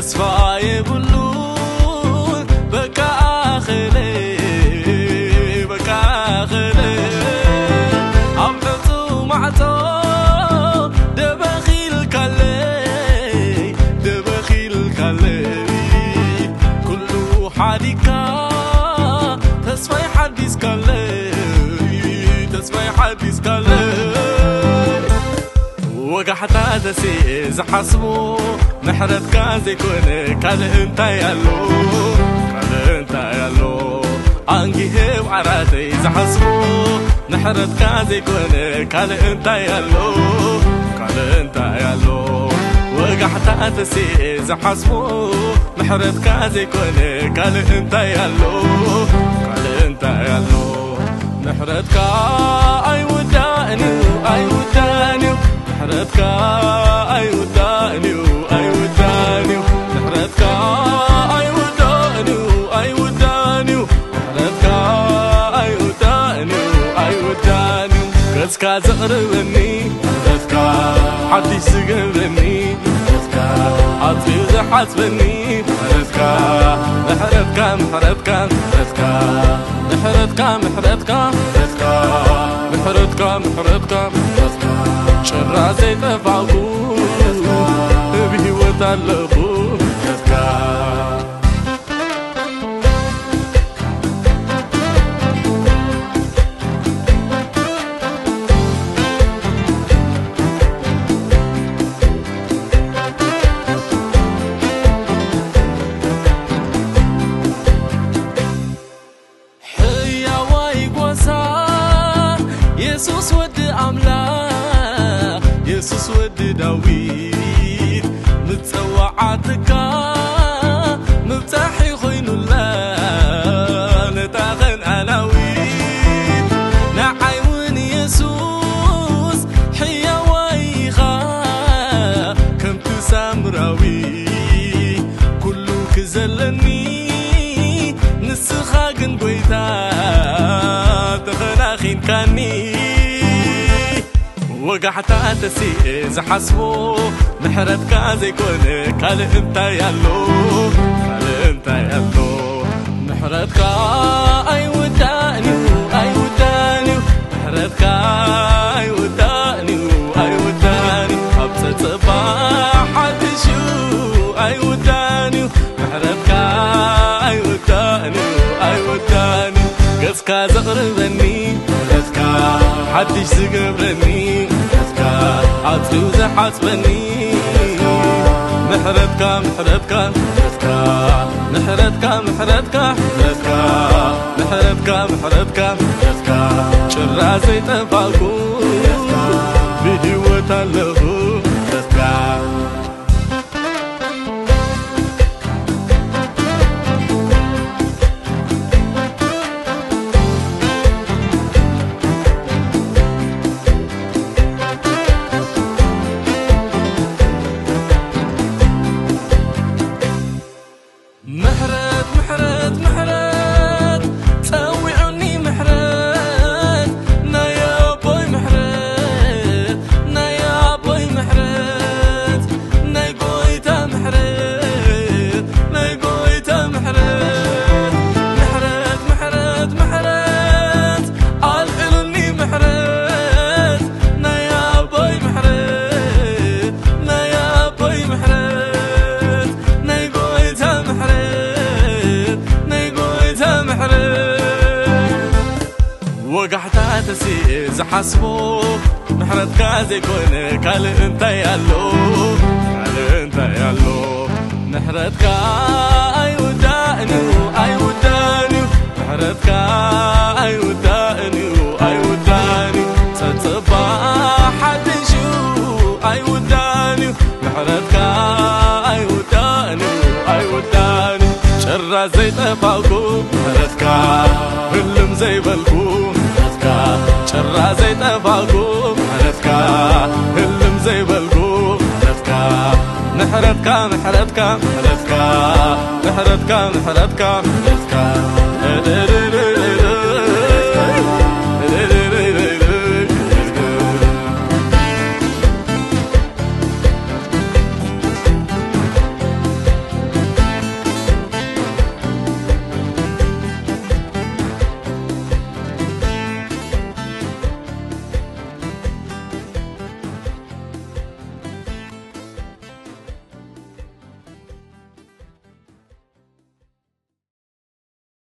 تسفاي بلون بكا آخلي بكا آخلي عمحتو معتو دبخيل كالي دبخيل كالي كله حديكا تسفاي حديث كالي تسفاي حديث كالي وقع حتى دسي زحسبو محرتك زيكون كال انت يالو كال انت يالو انجيه وعراتي زحسبو محرتك زيكون كال انت يالو كال انت يالو وقع حتى دسي زحسبو محرتك زيكون كال انت يالو كال انت يالو محرتك اي وداني اي وداني محرتك اي وداني اي وداني محرتك اي وداني اي وداني محرتك اي وداني اي وداني كسكا زقربني محرتك حديش زقربني محرتك عطفي زحسبني محرتك محرتك محرتك محرتك محرتك محرتك محرتك محرتك محرتك شرازي تفعقو بهوة اللبو حيا وايقوسا يسوس ود أملاك يسوس ود داويد متصوعاتك مفتاحي خينو الله نتاغن ألاويد نعيون يسوس حيا وايخا كم تسامراوي كلو كزلني نسخا قنقويتا تخناخين كاني وقع حتى تسي زحسبو محرتك زيكون كال انت يالو كال انت يالو محرتك اي وداني اي وداني محرتك اي وداني اي وداني ابسط صباح حدشو اي وداني محرتك اي وداني اي وداني قسكا زقربني محرتك حدش زقربني عطفي وزحسبني محرتك محرتك محرتك محرتك محرتك محرتك محرتك محرتك شرازي تفاقو بهوة اللبو محرتك محرت محرت محرت تسوعني محرت نايا بوي محرت نايا بوي محرت ناي قويتا محرت ناي قويتا محرت محرت محرت محرت عالقلني محرت نايا بوي محرت نايا بوي محرت ناي قويتا محرت وقعت تسي زحسبو محرتك زيكون كال انت يالو كال انت يالو محرتك اي وداني اي وداني محرتك اي وداني اي وداني تصبح حدشو اي وداني محرتك اي وداني اي وداني شرا زي تفاقو محرتك هلم زي بلقو شرا زي تفاقو محرتك هلم زي بلقو محرتك محرتك محرتك محرتك محرتك محرتك